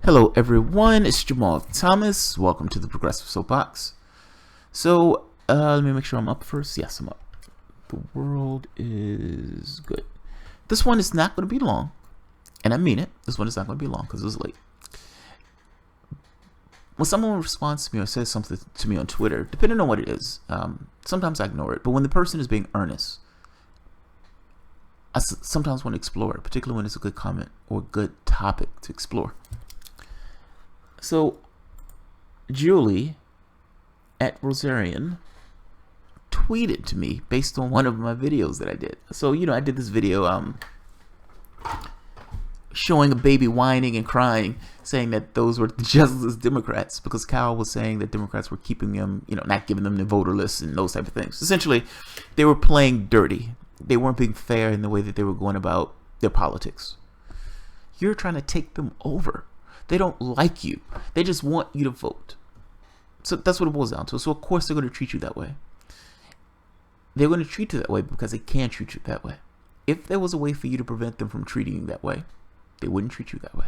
Hello everyone, it's Jamal Thomas. Welcome to the Progressive Soapbox. So, let me make sure I'm up first. Yes, I'm up. The world is good. This one is not going to be long, and I mean it. This one is not going to be long because it was late. When someone responds to me or says something to me on Twitter, depending on what it is, sometimes I ignore it. But when the person is being earnest, I sometimes want to explore it, particularly when it's a good comment or a good topic to explore. So, Julie at Rosarian tweeted to me based on one of my videos that I did. So, I did this video showing a baby whining and crying, saying that those were just as Democrats, because Kyle was saying that Democrats were keeping them, not giving them the voter lists and those type of things. Essentially, they were playing dirty. They weren't being fair in the way that they were going about their politics. You're trying to take them over. They don't like you. They just want you to vote. So that's what it boils down to. So of course they're going to treat you that way. They're going to treat you that way because they can treat you that way. If there was a way for you to prevent them from treating you that way, they wouldn't treat you that way.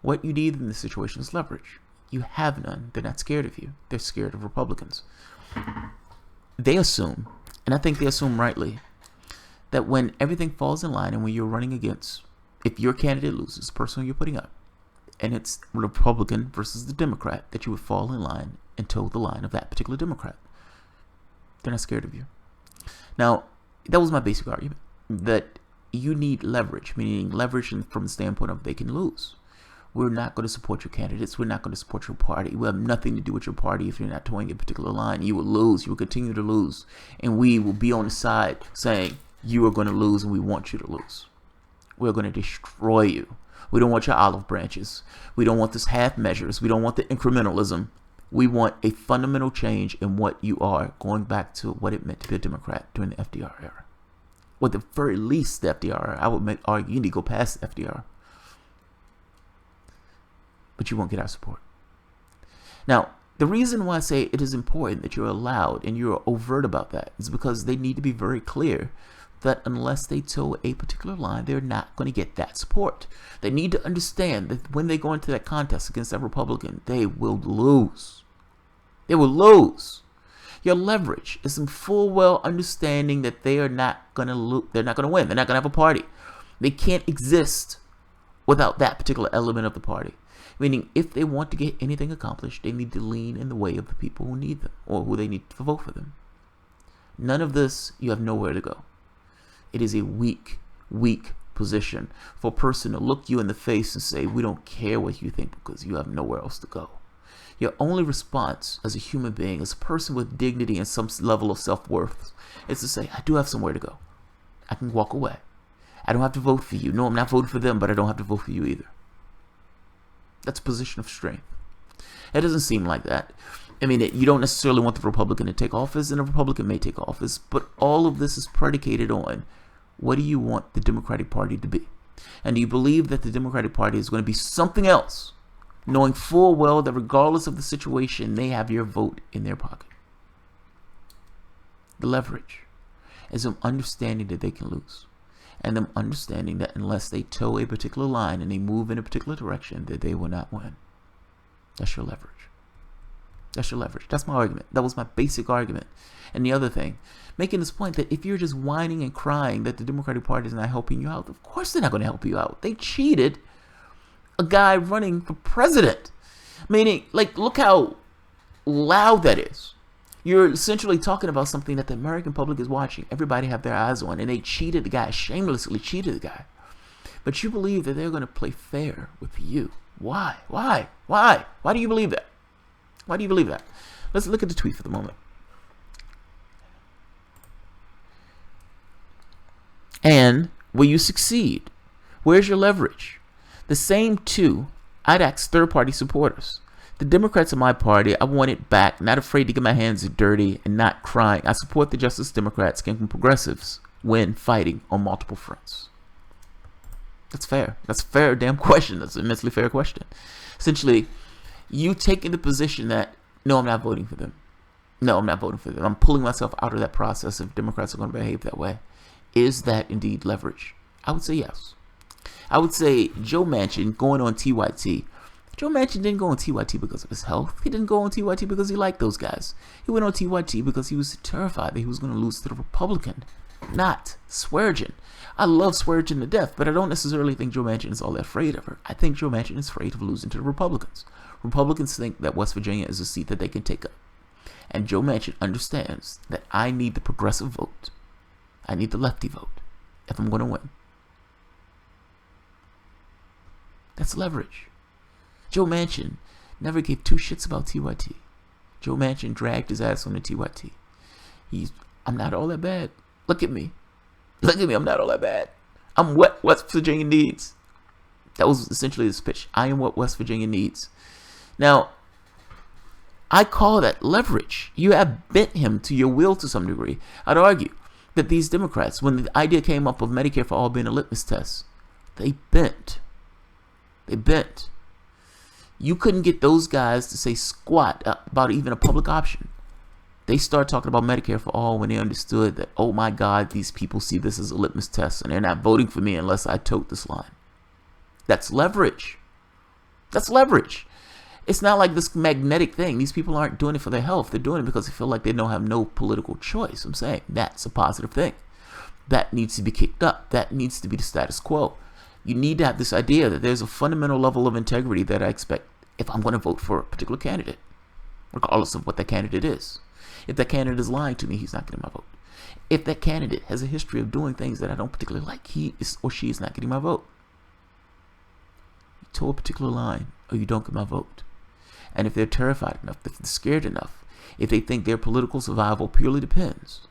What you need in this situation is leverage. You have none. They're not scared of you. They're scared of Republicans. They assume, and I think they assume rightly, that when everything falls in line and when you're running against, if your candidate loses, the person you're putting up, and it's Republican versus the Democrat, that you would fall in line and toe the line of that particular Democrat. They're not scared of you. Now, that was my basic argument, that you need leverage, meaning leverage from the standpoint of they can lose. We're not going to support your candidates. We're not going to support your party. We have nothing to do with your party if you're not towing a particular line. You will lose. You will continue to lose. And we will be on the side saying you are going to lose and we want you to lose. We're going to destroy you. We don't want your olive branches. We don't want this half measures. We don't want the incrementalism. We want a fundamental change in what you are, going back to what it meant to be a Democrat during the FDR era. Or at the very least, the FDR era. I would argue you need to go past the FDR. But you won't get our support. Now, the reason why I say it is important that you're allowed and you're overt about that is because they need to be very clear that unless they toe a particular line, they're not going to get that support. They need to understand that when they go into that contest against that Republican, they will lose. They will lose. Your leverage is in full well understanding that they are not going to lose. They're not going to win. They're not going to have a party. They can't exist without that particular element of the party. Meaning, if they want to get anything accomplished, they need to lean in the way of the people who need them or who they need to vote for them. None of this, you have nowhere to go. It is a weak position for a person to look you in the face and say, we don't care what you think because you have nowhere else to go. Your only response as a human being, as a person with dignity and some level of self-worth, is to say, I do have somewhere to go. I can walk away. I don't have to vote for you. No, I'm not voting for them, but I don't have to vote for you either. That's a position of strength. It doesn't seem like that. I mean, you don't necessarily want the Republican to take office, and a Republican may take office, but all of this is predicated on what do you want the Democratic Party to be? And do you believe that the Democratic Party is going to be something else, knowing full well that regardless of the situation, they have your vote in their pocket? The leverage is them understanding that they can lose, and them understanding that unless they toe a particular line and they move in a particular direction, that they will not win. That's your leverage. That's your leverage. That's my argument. That was my basic argument. And the other thing, making this point that if you're just whining and crying that the Democratic Party is not helping you out, of course they're not going to help you out. They cheated a guy running for president. Meaning, look how loud that is. You're essentially talking about something that the American public is watching. Everybody have their eyes on. And they cheated the guy, shamelessly cheated the guy. But you believe that they're going to play fair with you. Why? Why do you believe that? Why do you believe that? Let's look at the tweet for the moment. And will you succeed? Where's your leverage? The same two, I'd ask third-party supporters. The Democrats in my party, I want it back, not afraid to get my hands dirty and not crying. I support the Justice Democrats and progressives when fighting on multiple fronts. That's fair. That's a fair damn question. That's an immensely fair question. Essentially, you taking the position that, no, I'm not voting for them. No, I'm not voting for them. I'm pulling myself out of that process if Democrats are going to behave that way. Is that indeed leverage? I would say yes. I would say Joe Manchin going on TYT Joe Manchin didn't go on TYT because of his health. He didn't go on TYT because he liked those guys. He went on TYT because he was terrified that he was going to lose to the Republican, not Swearengin. I love Swearengin to death, but I don't necessarily think Joe Manchin is all that afraid of her. I think Joe Manchin is afraid of losing to the Republicans. Republicans think that West Virginia is a seat that they can take up. And Joe Manchin understands that I need the progressive vote. I need the lefty vote if I'm going to win. That's leverage. Joe Manchin never gave two shits about TYT. Joe Manchin dragged his ass on the TYT. I'm not all that bad. Look at me. Look at me. I'm not all that bad. I'm what West Virginia needs. That was essentially his pitch. I am what West Virginia needs. Now, I call that leverage. You have bent him to your will to some degree. I'd argue that these Democrats, when the idea came up of Medicare for all being a litmus test, they bent. They bent. You couldn't get those guys to say squat about even a public option. They started talking about Medicare for all when they understood that, oh my God, these people see this as a litmus test and they're not voting for me unless I tote this line. That's leverage. That's leverage. It's not like this magnetic thing. These people aren't doing it for their health. They're doing it because they feel like they don't have no political choice. I'm saying that's a positive thing. That needs to be kicked up. That needs to be the status quo. You need to have this idea that there's a fundamental level of integrity that I expect if I'm going to vote for a particular candidate, regardless of what that candidate is. If that candidate is lying to me, he's not getting my vote. If that candidate has a history of doing things that I don't particularly like, he is or she is not getting my vote. You toe a particular line or you don't get my vote. And if they're terrified enough, if they're scared enough, if they think their political survival purely depends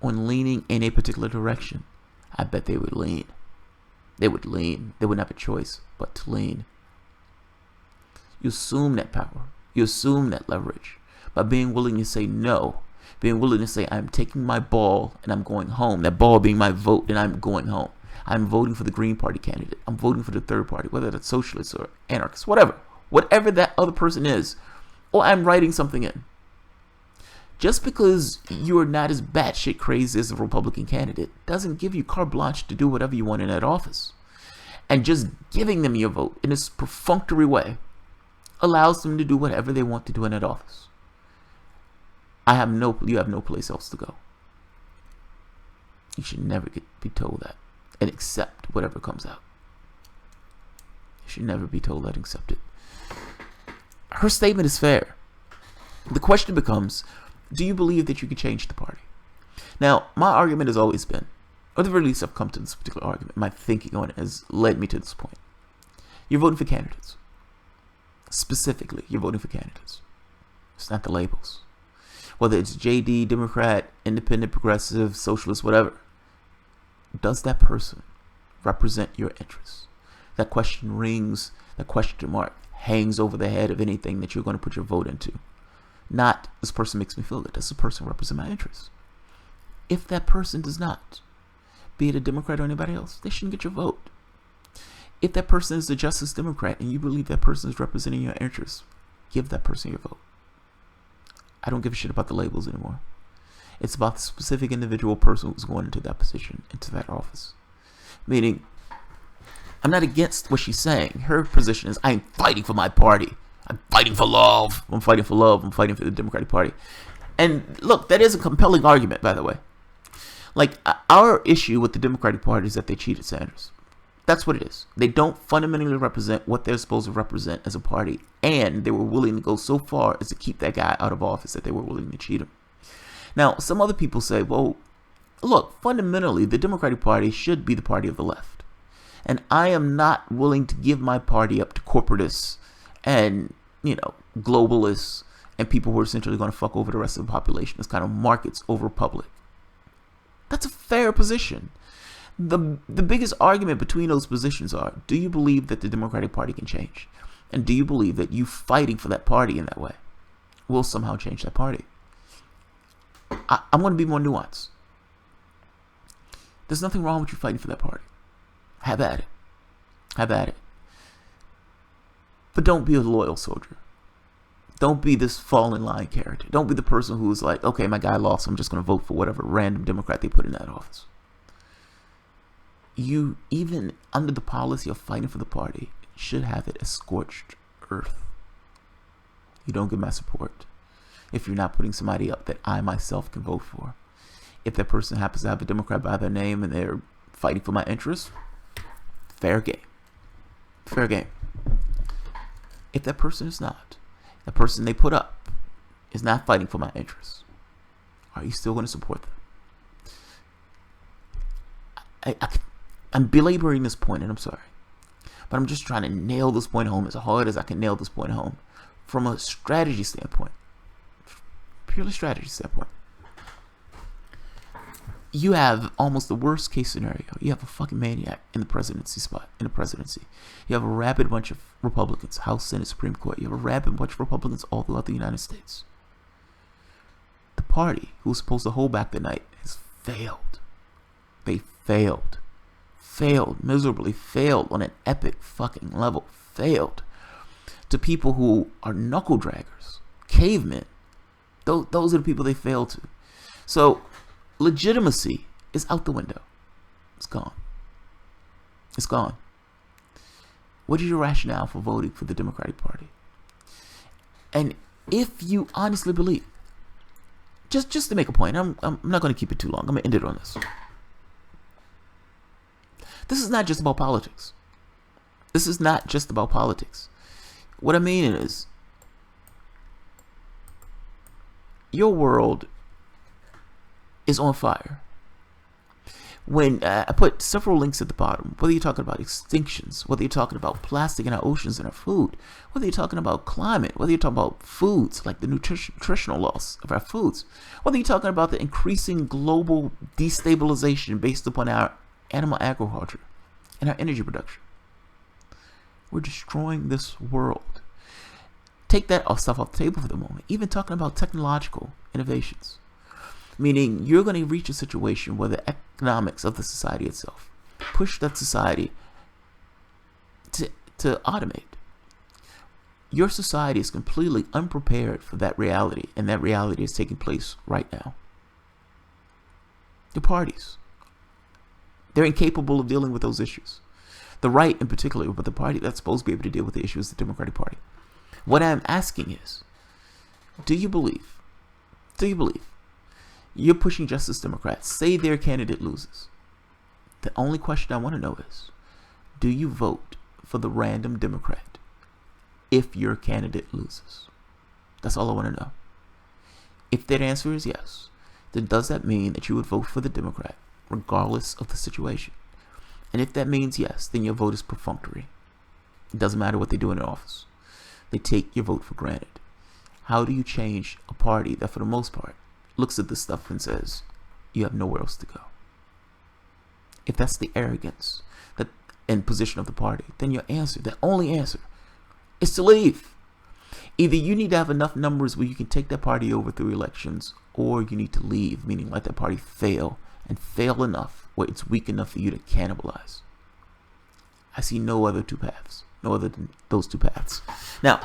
on leaning in a particular direction, I bet they would lean. They would lean. They wouldn't have a choice but to lean. You assume that power. You assume that leverage by being willing to say no, being willing to say I'm taking my ball and I'm going home. That ball being my vote and I'm going home. I'm voting for the Green Party candidate. I'm voting for the third party, whether that's socialists or anarchists, whatever. Whatever that other person is, or I'm writing something in. Just because you are not as batshit crazy as a Republican candidate doesn't give you carte blanche to do whatever you want in that office. And just giving them your vote in this perfunctory way allows them to do whatever they want to do in that office. You have no place else to go. You should never be told that and accept whatever comes out. You should never be told that and accept it. Her statement is fair. The question becomes, do you believe that you can change the party? Now, my argument has always been, or the very least I've come to this particular argument, my thinking on it has led me to this point. You're voting for candidates. Specifically, you're voting for candidates. It's not the labels. Whether it's JD, Democrat, Independent, Progressive, Socialist, whatever. Does that person represent your interests? That question rings, that question mark hangs over the head of anything that you're going to put your vote into. Not, this person makes me feel good. Does this person represent my interests? If that person does not, be it a Democrat or anybody else, they shouldn't get your vote. If that person is a Justice Democrat and you believe that person is representing your interests, give that person your vote. I don't give a shit about the labels anymore. It's about the specific individual person who's going into that position, into that office. Meaning, I'm not against what she's saying. Her position is, I'm fighting for my party. I'm fighting for love. I'm fighting for love. I'm fighting for the Democratic Party. And look, that is a compelling argument, by the way. Like, our issue with the Democratic Party is that they cheated Sanders. That's what it is. They don't fundamentally represent what they're supposed to represent as a party. And they were willing to go so far as to keep that guy out of office that they were willing to cheat him. Now, some other people say, well, look, fundamentally, the Democratic Party should be the party of the left. And I am not willing to give my party up to corporatists and, globalists and people who are essentially going to fuck over the rest of the population as kind of markets over public. That's a fair position. The biggest argument between those positions are, do you believe that the Democratic Party can change? And do you believe that you fighting for that party in that way will somehow change that party? I'm going to be more nuanced. There's nothing wrong with you fighting for that party. Have at it. Have at it. But don't be a loyal soldier. Don't be this fall in line character. Don't be the person who's like, okay, my guy lost, I'm just going to vote for whatever random Democrat they put in that office. You, even under the policy of fighting for the party, should have it as scorched earth. You don't get my support if you're not putting somebody up that I myself can vote for. If that person happens to have a Democrat by their name and they're fighting for my interests, fair game. Fair game. If that person is not, the person they put up is not fighting for my interests, are you still going to support them? I'm belaboring this point, and I'm sorry, but I'm just trying to nail this point home as hard as I can nail this point home from a strategy standpoint, purely strategy standpoint. You have almost the worst case scenario. You have a fucking maniac in the presidency spot, in the presidency. You have a rabid bunch of Republicans, House, Senate, Supreme Court. You have a rabid bunch of Republicans all throughout the United States. The party who was supposed to hold back the night has failed. They failed. Failed, miserably failed on an epic fucking level. Failed. To people who are knuckle draggers, cavemen. Those are the people they failed to. So, legitimacy is out the window. It's gone. It's gone. What is your rationale for voting for the Democratic Party? And if you honestly believe, just to make a point, I'm not going to keep it too long. I'm going to end it on this. This is not just about politics. This is not just about politics. What I mean is, your world is on fire. When I put several links at the bottom, whether you're talking about extinctions, whether you're talking about plastic in our oceans and our food, whether you're talking about climate, whether you're talking about foods, like the nutritional loss of our foods, whether you're talking about the increasing global destabilization based upon our animal agriculture and our energy production, we're destroying this world. Take that stuff off the table for the moment. Even talking about technological innovations. Meaning you're going to reach a situation where the economics of the society itself push that society to automate. Your society is completely unprepared for that reality, and that reality is taking place right now. The parties, they're incapable of dealing with those issues. The right in particular, but the party that's supposed to be able to deal with the issue is the Democratic Party. What I'm asking is, do you believe you're pushing Justice Democrats, say their candidate loses? The only question I want to know is, do you vote for the random Democrat if your candidate loses? That's all I want to know. If that answer is yes, then does that mean that you would vote for the Democrat regardless of the situation? And if that means yes, then your vote is perfunctory. It doesn't matter what they do in their office. They take your vote for granted. How do you change a party that, for the most part, looks at this stuff and says, you have nowhere else to go? If that's the arrogance and position of the party, then your answer, the only answer, is to leave. Either you need to have enough numbers where you can take that party over through elections, or you need to leave, meaning let that party fail, and fail enough where it's weak enough for you to cannibalize. I see no other two paths. No other than those two paths. Now,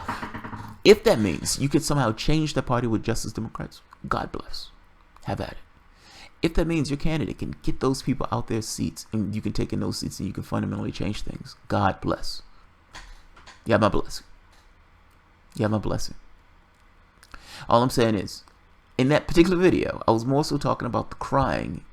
if that means you could somehow change the party with Justice Democrats, God bless. Have at it. If that means your candidate can get those people out their seats and you can take in those seats and you can fundamentally change things, God bless. You have my blessing. You have my blessing. All I'm saying is, in that particular video, I was more so talking about the crying,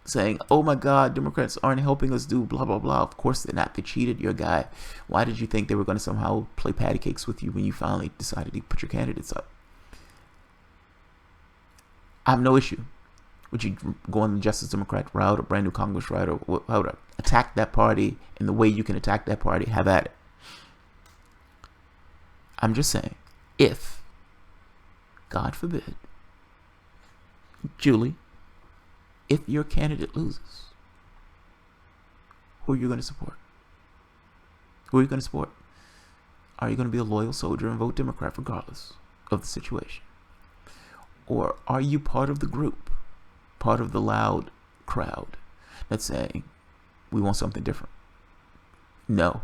saying, oh my God, Democrats aren't helping us do blah, blah, blah. Of course they're not. They cheated your guy. Why did you think they were going to somehow play patty cakes with you when you finally decided to put your candidates up? I have no issue with you going the Justice Democrat route or brand new Congress route or how to attack that party in the way you can attack that party. Have at it. I'm just saying, if, God forbid, Julie, if your candidate loses, who are you going to support? Who are you going to support? Are you going to be a loyal soldier and vote Democrat regardless of the situation? Or are you part of the group, part of the loud crowd that's saying, we want something different? No.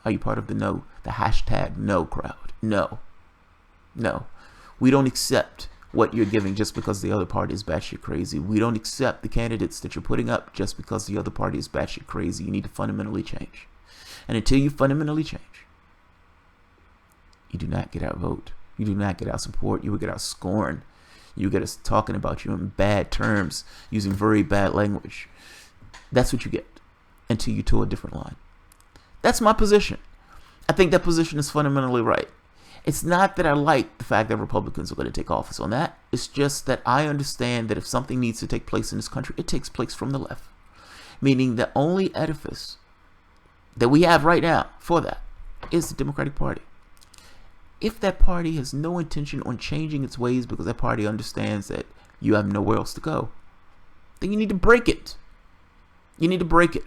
Are you part of the no, the hashtag no crowd? No. No. We don't accept what you're giving just because the other party is batshit crazy. We don't accept the candidates that you're putting up just because the other party is batshit crazy. You need to fundamentally change. And until you fundamentally change, you do not get our vote. You do not get our support. You will get our scorn. You get us talking about you in bad terms, using very bad language. That's what you get until you toe a different line. That's my position. I think that position is fundamentally right. It's not that I like the fact that Republicans are going to take office on that. It's just that I understand that if something needs to take place in this country, it takes place from the left. Meaning the only edifice that we have right now for that is the Democratic Party. If that party has no intention on changing its ways because that party understands that you have nowhere else to go, then you need to break it. You need to break it.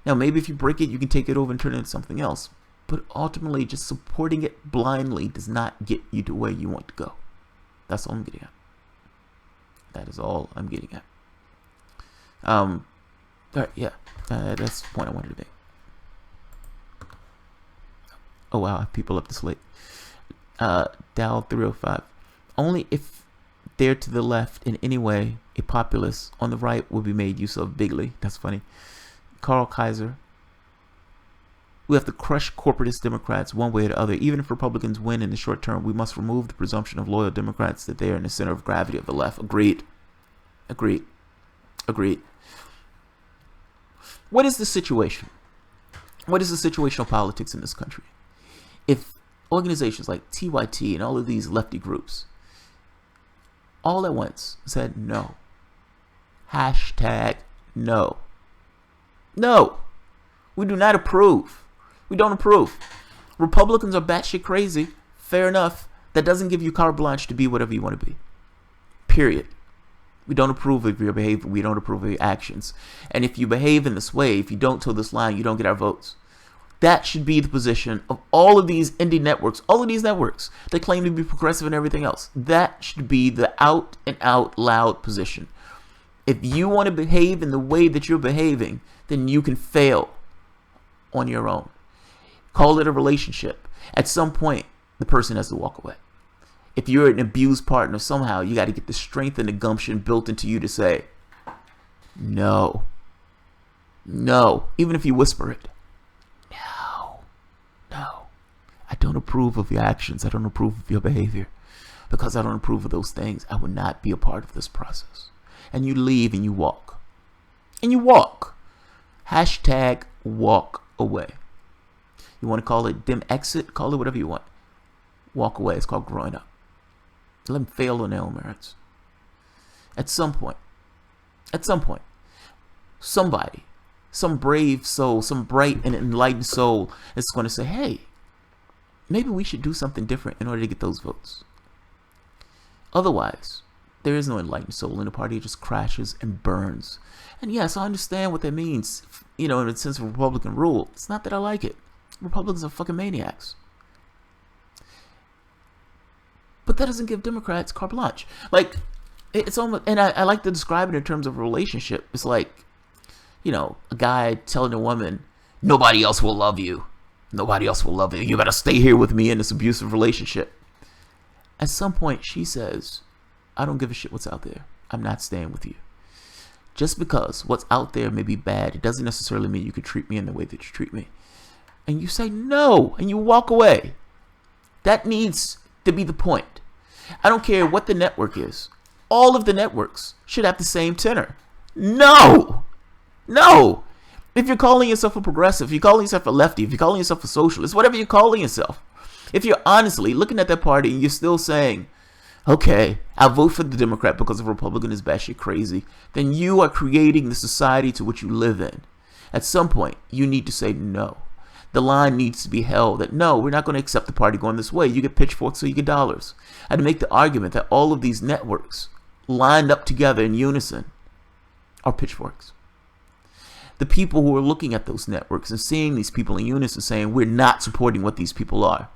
Now, maybe if you break it, you can take it over and turn it into something else. But ultimately, just supporting it blindly does not get you to where you want to go. That's all I'm getting at. That is all I'm getting at. All right, yeah. That's the point I wanted to make. Oh, wow. I have people up this late. Dow 305. Only if they're to the left in any way, a populace on the right will be made use of bigly. That's funny. Carl Kaiser. We have to crush corporatist Democrats one way or the other. Even if Republicans win in the short term, we must remove the presumption of loyal Democrats that they are in the center of gravity of the left. Agreed. Agreed. Agreed. What is the situation? What is the situational politics in this country? If organizations like TYT and all of these lefty groups all at once said no, hashtag no, no, we do not approve. We don't approve. Republicans are batshit crazy. Fair enough. That doesn't give you carte blanche to be whatever you want to be. Period. We don't approve of your behavior. We don't approve of your actions. And if you behave in this way, if you don't toe this line, you don't get our votes. That should be the position of all of these indie networks, all of these networks that claim to be progressive and everything else. That should be the out and out loud position. If you want to behave in the way that you're behaving, then you can fail on your own. Call it a relationship. At some point, the person has to walk away. If you're an abused partner, somehow you got to get the strength and the gumption built into you to say, no, no, even if you whisper it. No, I don't approve of your actions. I don't approve of your behavior. Because I don't approve of those things, I will not be a part of this process. And you leave and you walk. And you walk. Hashtag walk away. You want to call it dim exit? Call it whatever you want. Walk away. It's called growing up. Let them fail on their own merits. At some point, somebody, some brave soul, some bright and enlightened soul is going to say, hey, maybe we should do something different in order to get those votes. Otherwise, there is no enlightened soul in the party. It just crashes and burns. And yes, I understand what that means, in the sense of Republican rule. It's not that I like it. Republicans are fucking maniacs. But that doesn't give Democrats carte blanche. Like, it's almost, and I like to describe it in terms of a relationship. It's like, a guy telling a woman, nobody else will love you. Nobody else will love you. You better stay here with me in this abusive relationship. At some point, she says, I don't give a shit what's out there. I'm not staying with you. Just because what's out there may be bad, it doesn't necessarily mean you can treat me in the way that you treat me. And you say no, and you walk away. That needs to be the point. I don't care what the network is. All of the networks should have the same tenor. No! No! If you're calling yourself a progressive, if you're calling yourself a lefty, if you're calling yourself a socialist, whatever you're calling yourself, if you're honestly looking at that party and you're still saying, okay, I'll vote for the Democrat because the Republican is batshit crazy, then you are creating the society to which you live in. At some point, you need to say no. The line needs to be held that no, we're not going to accept the party going this way. You get pitchforks so you get dollars. I had to make the argument that all of these networks lined up together in unison are pitchforks. The people who are looking at those networks and seeing these people in unison saying we're not supporting what these people are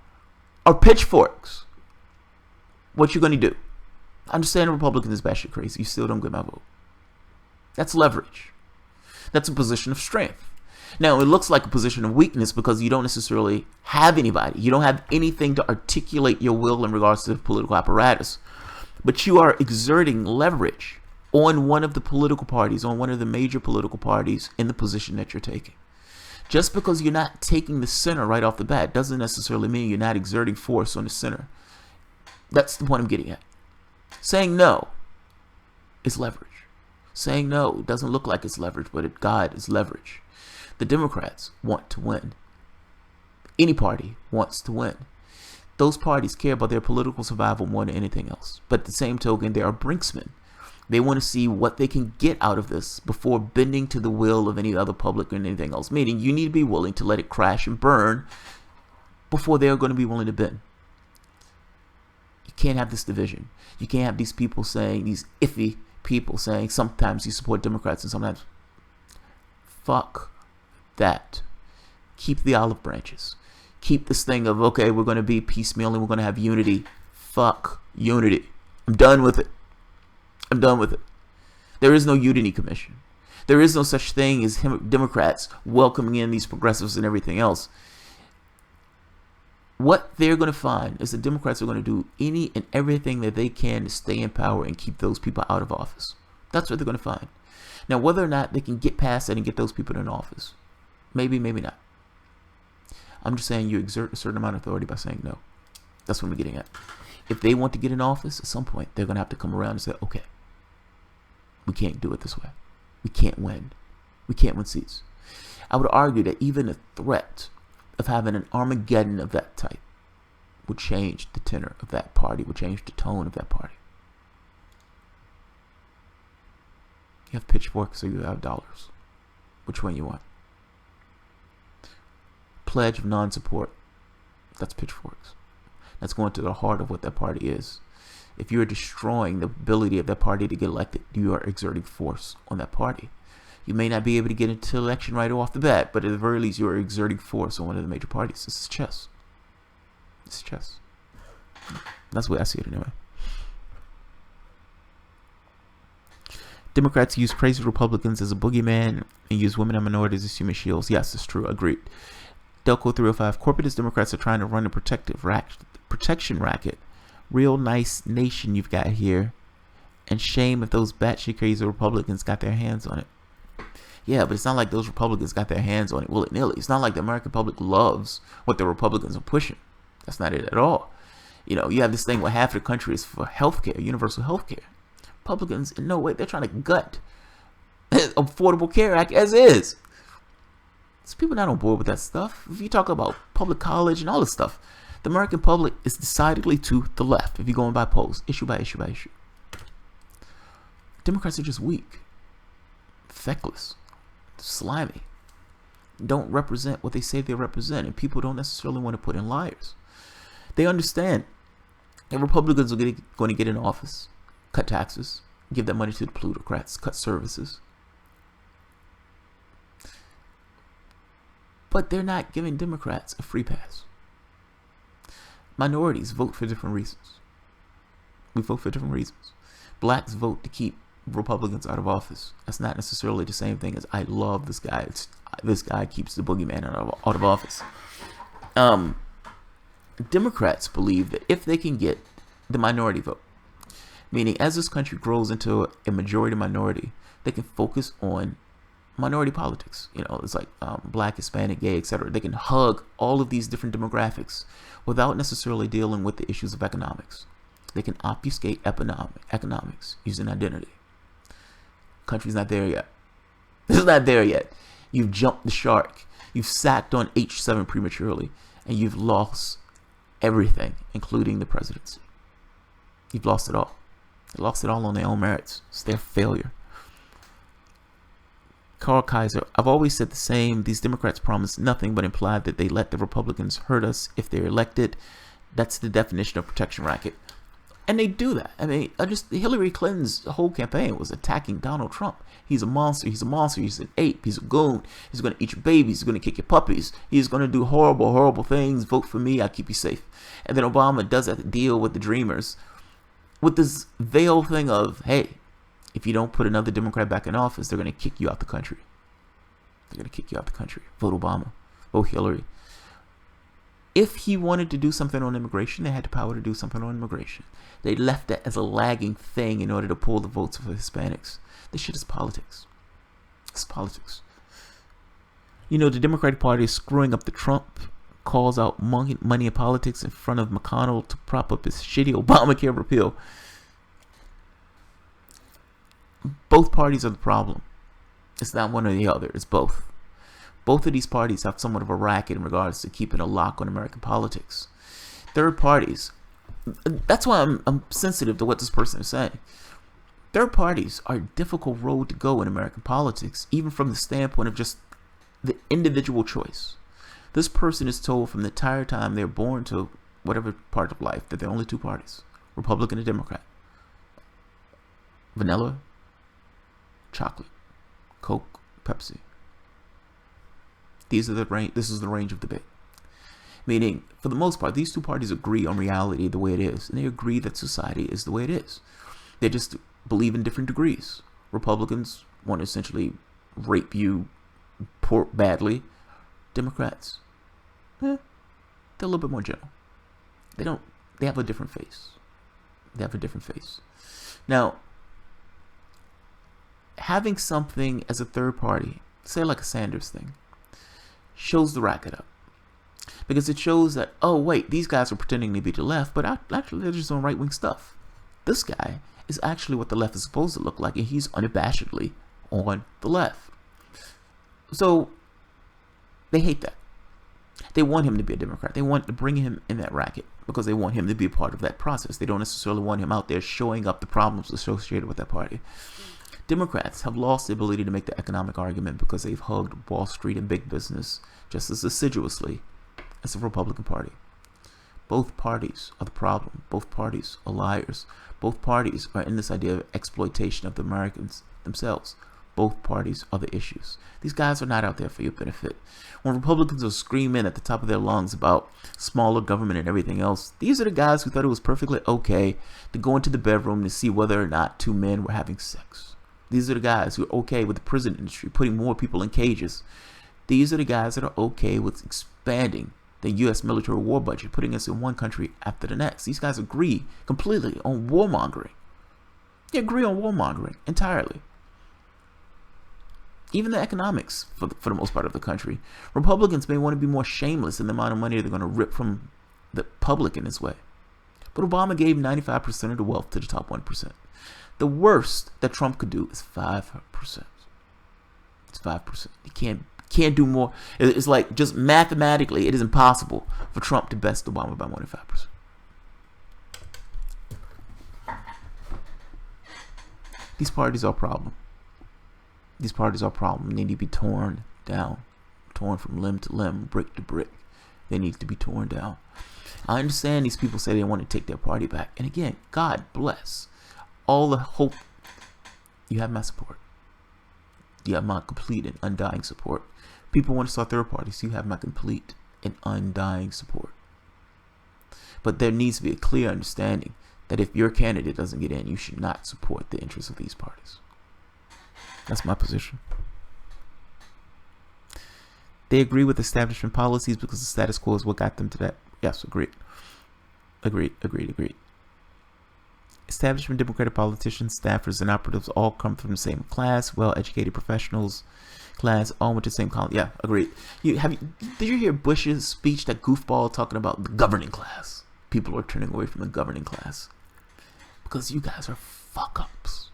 pitchforks. What you going to do? I understand the Republican is batshit crazy. You still don't get my vote. That's leverage. That's a position of strength. Now, it looks like a position of weakness because you don't necessarily have anybody. You don't have anything to articulate your will in regards to the political apparatus. But you are exerting leverage on one of the political parties, on one of the major political parties in the position that you're taking. Just because you're not taking the center right off the bat doesn't necessarily mean you're not exerting force on the center. That's the point I'm getting at. Saying no is leverage. Saying no doesn't look like it's leverage, but God is leverage. The Democrats want to win. Any party wants to win. Those parties care about their political survival more than anything else. But at the same token, they are brinksmen. They want to see what they can get out of this before bending to the will of any other public or anything else. Meaning, you need to be willing to let it crash and burn before they're going to be willing to bend. You can't have this division. You can't have these people saying, these iffy people saying, sometimes you support Democrats and sometimes. Fuck that. Keep the olive branches. Keep this thing of, okay, we're going to be piecemeal and we're going to have unity. Fuck unity. I'm done with it. I'm done with it. There is no unity commission. There is no such thing as Democrats welcoming in these progressives and everything else. What they're going to find is the Democrats are going to do any and everything that they can to stay in power and keep those people out of office. That's what they're going to find. Now, whether or not they can get past that and get those people in office, maybe, maybe not. I'm just saying you exert a certain amount of authority by saying no. That's what I'm getting at. If they want to get in office, at some point, they're going to have to come around and say, okay, we can't do it this way. We can't win. We can't win seats. I would argue that even the threat of having an Armageddon of that type would change the tenor of that party, would change the tone of that party. You have pitchforks or you have dollars. Which one you want? Pledge of non-support. That's pitchforks. That's going to the heart of what that party is. If you are destroying the ability of that party to get elected, you are exerting force on that party. You may not be able to get into election right off the bat, but at the very least, you are exerting force on one of the major parties. This is chess. It's chess. That's the way I see it anyway. Democrats use crazy Republicans as a boogeyman and use women and minorities as human shields. Yes, it's true. Agreed. Delco 305. Corporatist Democrats are trying to run a protection racket. Real nice nation you've got here. And shame if those batshit crazy Republicans got their hands on it. Yeah, but it's not like those Republicans got their hands on it willy-nilly. It's not like the American public loves what the Republicans are pushing. That's not it at all. You know, you have this thing where half the country is for healthcare, universal healthcare. Republicans, in no way, they're trying to gut Affordable Care Act as is. So people not on board with that stuff. If you talk about public college and all this stuff, the American public is decidedly to the left. If you're going by polls, issue by issue by issue. Democrats are just weak, feckless, slimy, don't represent what they say they represent, and people don't necessarily want to put in liars. They understand that Republicans are going to get in office, cut taxes, give that money to the plutocrats, cut services. But they're not giving Democrats a free pass. Minorities vote for different reasons. We vote for different reasons. Blacks vote to keep Republicans out of office. That's not necessarily the same thing as I love this guy. This guy keeps the boogeyman out of office. Democrats believe that if they can get the minority vote, meaning as this country grows into a majority minority, they can focus on minority politics. You know, it's like black, Hispanic, gay, etc. They can hug all of these different demographics without necessarily dealing with the issues of economics. They can obfuscate economics using identity. Country's not there yet. It's not there yet. You've jumped the shark. You've sacked on H7 prematurely, and you've lost everything, including the presidency. You've lost it all. They lost it all on their own merits. It's their failure. Carl Kaiser, I've always said the same. These Democrats promise nothing but imply that they let the Republicans hurt us if they're elected. That's the definition of protection racket. And they do that. I mean, Hillary Clinton's whole campaign was attacking Donald Trump. He's a monster. He's a monster. He's an ape. He's a goon. He's going to eat your babies. He's going to kick your puppies. He's going to do horrible, horrible things. Vote for me. I'll keep you safe. And then Obama does that deal with the Dreamers with this veiled thing of, hey, if you don't put another Democrat back in office, they're going to kick you out the country. They're going to kick you out the country. Vote Obama. Vote Hillary. If he wanted to do something on immigration, they had the power to do something on immigration. They left that as a lagging thing in order to pull the votes for Hispanics. This shit is politics. It's politics. You know, the Democratic Party is screwing up the Trump, calls out money in politics in front of McConnell to prop up his shitty Obamacare repeal. Both parties are the problem. It's not one or the other. It's both. Both of these parties have somewhat of a racket in regards to keeping a lock on American politics. Third parties. That's why I'm sensitive to what this person is saying. Third parties are a difficult road to go in American politics, even from the standpoint of just the individual choice. This person is told from the entire time they're born to whatever part of life that there are only two parties, Republican and Democrat. Vanilla, chocolate, Coke, Pepsi. This is the range of debate. Meaning, for the most part, these two parties agree on reality the way it is, and they agree that society is the way it is. They just believe in different degrees. Republicans want to essentially rape you badly. Democrats, they're a little bit more gentle. They have a different face. Now, having something as a third party, say like a Sanders thing, shows the racket up. Because it shows that, oh wait, these guys are pretending to be the left, but actually they're just doing right-wing stuff. This guy is actually what the left is supposed to look like, and he's unabashedly on the left. So they hate that. They want him to be a Democrat. They want to bring him in that racket because they want him to be a part of that process. They don't necessarily want him out there showing up the problems associated with that party. Democrats have lost the ability to make the economic argument because they've hugged Wall Street and big business just as assiduously as the Republican Party. Both parties are the problem. Both parties are liars. Both parties are in this idea of exploitation of the Americans themselves. Both parties are the issues. These guys are not out there for your benefit. When Republicans are screaming at the top of their lungs about smaller government and everything else, these are the guys who thought it was perfectly okay to go into the bedroom to see whether or not two men were having sex. These are the guys who are okay with the prison industry, putting more people in cages. These are the guys that are okay with expanding the U.S. military war budget, putting us in one country after the next. These guys agree completely on warmongering. They agree on warmongering entirely. Even the economics, for the most part of the country. Republicans may want to be more shameless in the amount of money they're going to rip from the public in this way. But Obama gave 95% of the wealth to the top 1%. The worst that Trump could do is 5%. It's 5%. He can't do more. It's like, just mathematically, it is impossible for Trump to best Obama by more than 5%. These parties are a problem. These parties are a problem. They need to be torn down. Torn from limb to limb, brick to brick. They need to be torn down. I understand these people say they want to take their party back. And again, God bless. All the hope. You have my support. You have my complete and undying support. People want to start third parties. You have my complete and undying support. But there needs to be a clear understanding that if your candidate doesn't get in, you should not support the interests of these parties. That's my position. They agree with establishment policies because the status quo is what got them to that. Yes, agreed. Agreed. Establishment Democratic politicians, staffers, and operatives all come from the same class, well-educated professionals class, all went to the same college. Yeah, agreed. Did you hear Bush's speech, that goofball talking about the governing class? People are turning away from the governing class because you guys are fuck-ups.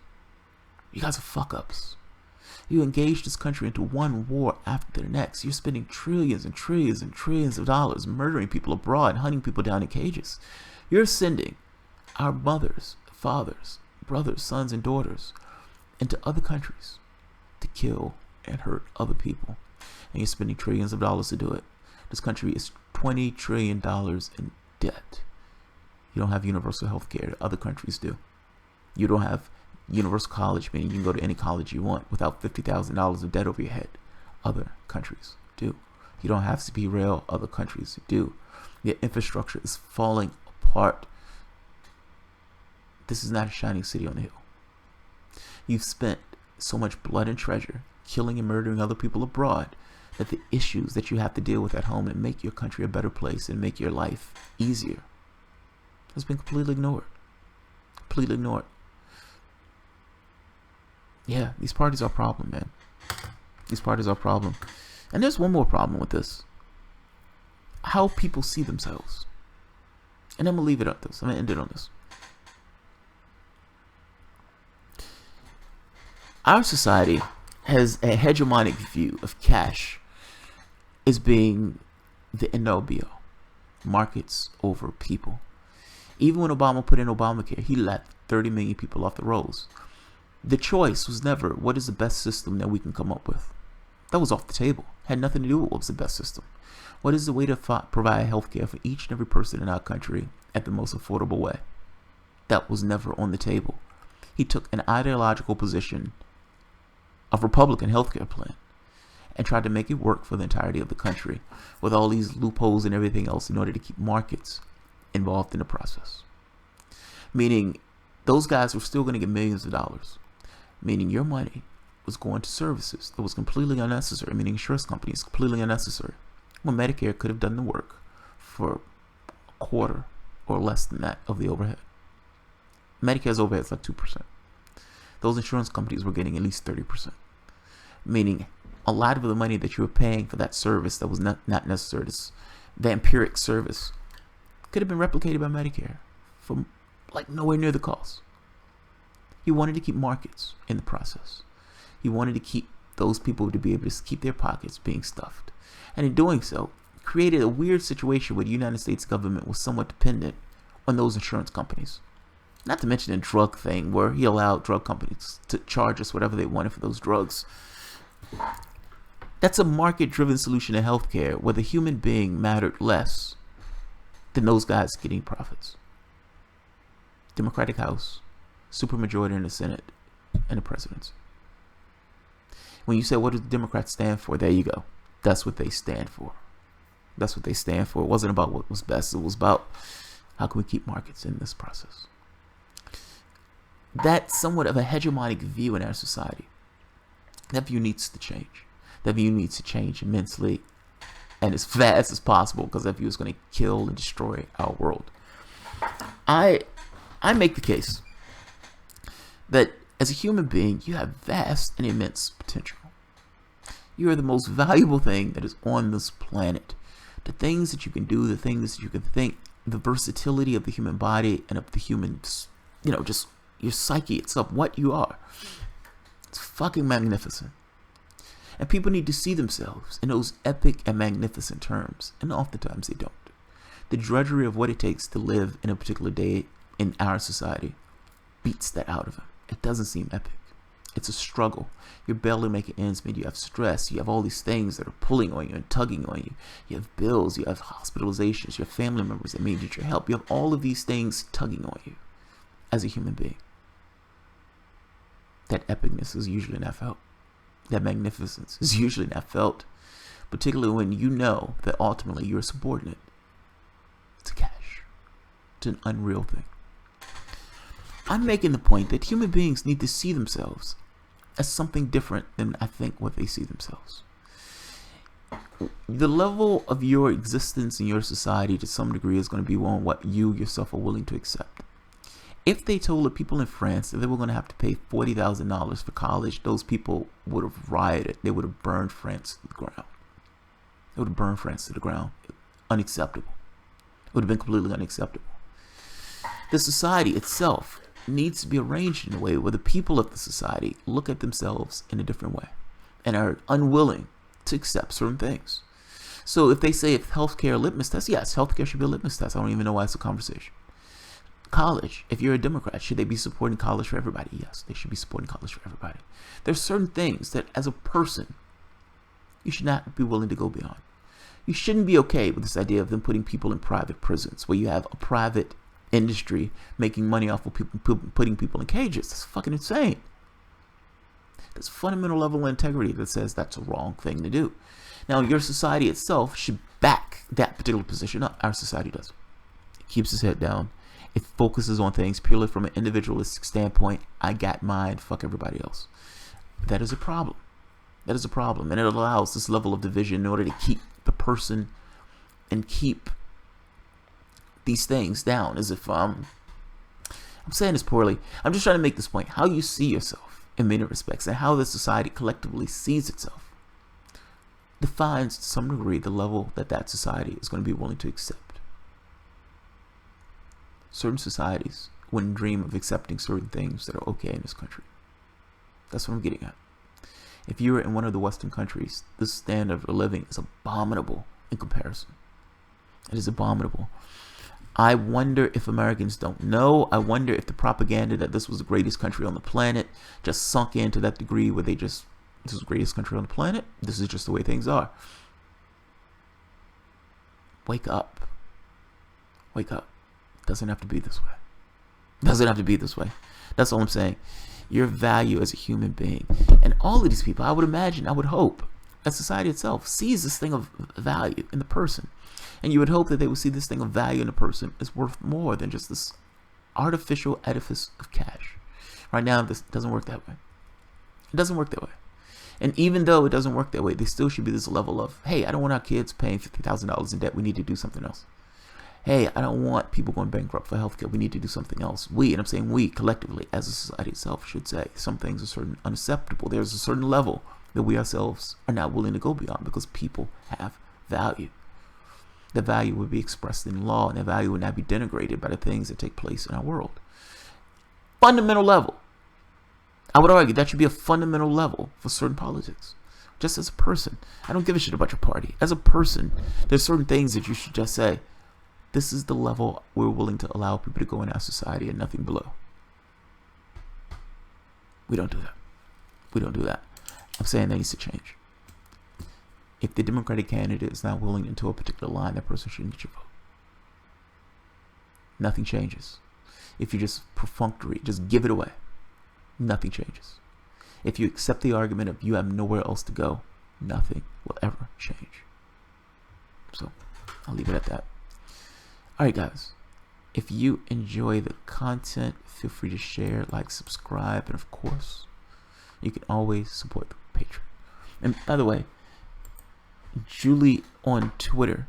You engaged this country into one war after the next. You're spending trillions and trillions and trillions of dollars murdering people abroad, hunting people down in cages. You're sending our mothers, fathers, brothers, sons, and daughters into other countries to kill and hurt other people. And you're spending trillions of dollars to do it. This country is $20 trillion in debt. You don't have universal health care. Other countries do. You don't have universal college, meaning you can go to any college you want without $50,000 of debt over your head. Other countries do. You don't have to be rail. Other countries do. Your infrastructure is falling apart. This is not a shining city on the hill. You've spent so much blood and treasure killing and murdering other people abroad that the issues that you have to deal with at home and make your country a better place and make your life easier has been completely ignored. Yeah, these parties are a problem, man. These parties are a problem. And there's one more problem with this. How people see themselves. And I'm going to leave it at this. I'm going to end it on this. Our society has a hegemonic view of cash as being the end all be all. Markets over people. Even when Obama put in Obamacare, he let 30 million people off the rolls. The choice was never, what is the best system that we can come up with? That was off the table. Had nothing to do with what was the best system. What is the way to provide health care for each and every person in our country at the most affordable way? That was never on the table. He took an ideological position of Republican healthcare plan and tried to make it work for the entirety of the country with all these loopholes and everything else in order to keep markets involved in the process. Meaning those guys were still going to get millions of dollars. Meaning your money was going to services that was completely unnecessary. Meaning insurance companies, completely unnecessary. Well, Medicare could have done the work for a quarter or less than that of the overhead. Medicare's overhead is like 2%. Those insurance companies were getting at least 30%. Meaning a lot of the money that you were paying for that service that was not necessary, this vampiric service, could have been replicated by Medicare for like nowhere near the cost. He wanted to keep markets in the process. He wanted to keep those people to be able to keep their pockets being stuffed. And in doing so, created a weird situation where the United States government was somewhat dependent on those insurance companies. Not to mention the drug thing where he allowed drug companies to charge us whatever they wanted for those drugs. That's a market-driven solution to healthcare where the human being mattered less than those guys getting profits. Democratic House, supermajority in the Senate, and the presidency. When you say, what do the Democrats stand for? There you go. That's what they stand for. That's what they stand for. It wasn't about what was best. It was about how can we keep markets in this process. That's somewhat of a hegemonic view in our society. That view needs to change. That view needs to change immensely and as fast as possible because that view is going to kill and destroy our world. I make the case that as a human being, you have vast and immense potential. You are the most valuable thing that is on this planet. The things that you can do, the things that you can think, the versatility of the human body and of the human, just your psyche itself, what you are. It's fucking magnificent. And people need to see themselves in those epic and magnificent terms. And oftentimes they don't. The drudgery of what it takes to live in a particular day in our society beats that out of them. It doesn't seem epic. It's a struggle. You're barely making ends meet. You have stress. You have all these things that are pulling on you and tugging on you. You have bills. You have hospitalizations. You have family members that need your help. You have all of these things tugging on you as a human being. That epicness is usually not felt. That magnificence is usually not felt. Particularly when you know that ultimately you're subordinate to cash. To an unreal thing. I'm making the point that human beings need to see themselves as something different than I think what they see themselves. The level of your existence in your society to some degree is going to be on what you yourself are willing to accept. If they told the people in France that they were going to have to pay $40,000 for college, those people would have rioted. They would have burned France to the ground. They would have burned France to the ground. Unacceptable. It would have been completely unacceptable. The society itself needs to be arranged in a way where the people of the society look at themselves in a different way and are unwilling to accept certain things. So if they say if healthcare a litmus test, yes, healthcare should be a litmus test. I don't even know why it's a conversation. College, if you're a Democrat, should they be supporting college for everybody? Yes, they should be supporting college for everybody. There's certain things that as a person, you should not be willing to go beyond. You shouldn't be okay with this idea of them putting people in private prisons where you have a private industry making money off of people, putting people in cages. That's fucking insane. There's a fundamental level of integrity that says that's a wrong thing to do. Now, your society itself should back that particular position up. Our society does. It keeps its head down. It focuses on things purely from an individualistic standpoint. I got mine, fuck everybody else. That is a problem. That is a problem. And it allows this level of division in order to keep the person and keep these things down. As if I'm saying this poorly. I'm just trying to make this point. How you see yourself in many respects and how the society collectively sees itself defines to some degree the level that that society is going to be willing to accept. Certain societies wouldn't dream of accepting certain things that are okay in this country. That's what I'm getting at. If you're in one of the Western countries, this standard of living is abominable in comparison. It is abominable. I wonder if Americans don't know. I wonder if the propaganda that this was the greatest country on the planet just sunk in to that degree where they just, this is the greatest country on the planet. This is just the way things are. Wake up. Wake up. It doesn't have to be this way. It doesn't have to be this way. That's all I'm saying. Your value as a human being. And all of these people, I would imagine, I would hope, that society itself sees this thing of value in the person. And you would hope that they would see this thing of value in a person is worth more than just this artificial edifice of cash. Right now, this doesn't work that way. It doesn't work that way. And even though it doesn't work that way, there still should be this level of, hey, I don't want our kids paying $50,000 in debt. We need to do something else. Hey, I don't want people going bankrupt for healthcare. We need to do something else. We, and I'm saying we collectively as a society itself, should say some things are certain unacceptable. There's a certain level that we ourselves are not willing to go beyond because people have value. The value would be expressed in law, and the value would not be denigrated by the things that take place in our world. Fundamental level. I would argue that should be a fundamental level for certain politics. Just as a person, I don't give a shit about your party. As a person, there's certain things that you should just say, this is the level we're willing to allow people to go in our society and nothing below. We don't do that. We don't do that. I'm saying that needs to change. If the Democratic candidate is not willing into a particular line, that person shouldn't get your vote. Nothing changes. If you just perfunctory, just give it away, nothing changes. If you accept the argument of you have nowhere else to go, nothing will ever change. So I'll leave it at that. Alright guys, if you enjoy the content, feel free to share, like, subscribe, and of course, you can always support the Patreon. And by the way, Julie on Twitter,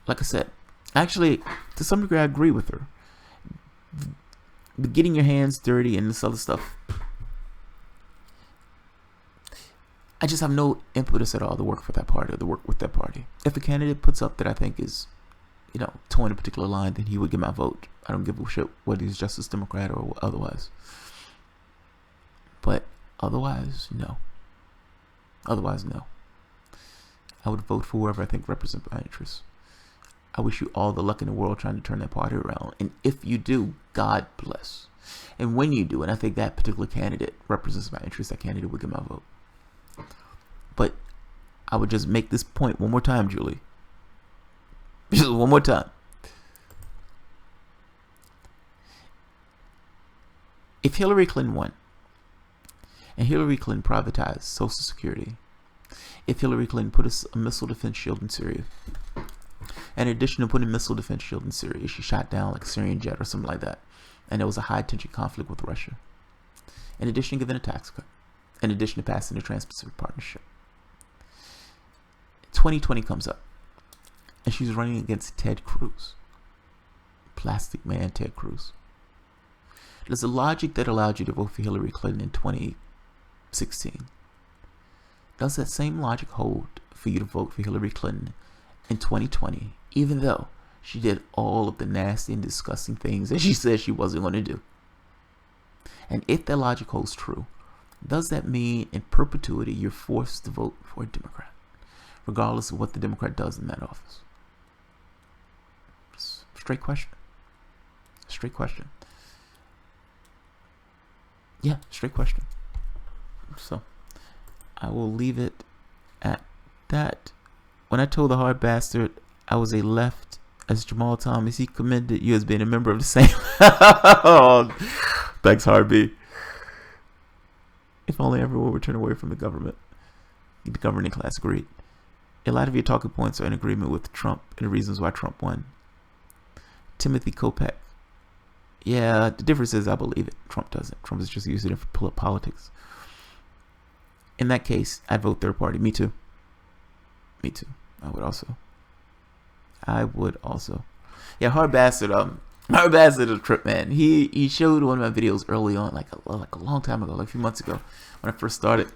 like I said, actually, to some degree I agree with her. Getting your hands dirty and this other stuff, I just have no impetus at all to work for that party or to work with that party. If a candidate puts up that I think is, towing a particular line, then he would get my vote. I don't give a shit whether he's Justice Democrat or otherwise. But otherwise, no. Otherwise, no. I would vote for whoever I think represents my interests. I wish you all the luck in the world trying to turn that party around. And if you do, God bless. And when you do, and I think that particular candidate represents my interests, that candidate would get my vote. But I would just make this point one more time, Julie. Just one more time. If Hillary Clinton won, and Hillary Clinton privatized Social Security, if Hillary Clinton put a missile defense shield in Syria, in addition to putting a missile defense shield in Syria, she shot down like a Syrian jet or something like that, and there was a high tension conflict with Russia, in addition to giving a tax cut, in addition to passing the Trans-Pacific Partnership, 2020 comes up, and she's running against Ted Cruz. Plastic Man Ted Cruz. There's a logic that allowed you to vote for Hillary Clinton in 2016. Does that same logic hold for you to vote for Hillary Clinton in 2020, even though she did all of the nasty and disgusting things that she said she wasn't going to do? And if that logic holds true, does that mean in perpetuity you're forced to vote for a Democrat, regardless of what the Democrat does in that office? Straight question. Straight question. Yeah, straight question. So, I will leave it at that. When I told the hard bastard I was a left as Jamal Thomas, he commended you as being a member of the same. Oh, thanks, Hard B. If only everyone would turn away from the government. The governing class agreed. A lot of your talking points are in agreement with Trump and the reasons why Trump won. Timothy Kopeck. Yeah, the difference is I believe it. Trump doesn't. Trump is just using it for politics. In that case, I'd vote third party. Me too. Me too. I would also. Yeah, Hard Bastard. Hard Bastard is a trip, man. He showed one of my videos early on, like a long time ago, like a few months ago, when I first started,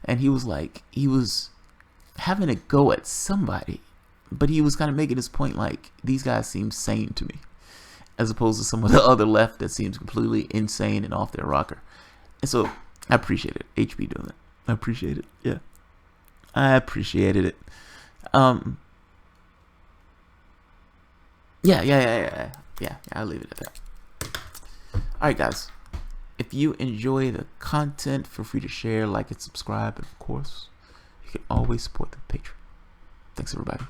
and he was having a go at somebody, but he was kind of making his point like, these guys seem sane to me, as opposed to some of the other left that seems completely insane and off their rocker. And so I appreciate it, HB doing that. I appreciate it. Yeah, I appreciated it. Yeah, I'll leave it at that. Alright, guys, if you enjoy the content, feel free to share, like, and subscribe. And of course, you can always support the Patreon. Thanks, everybody.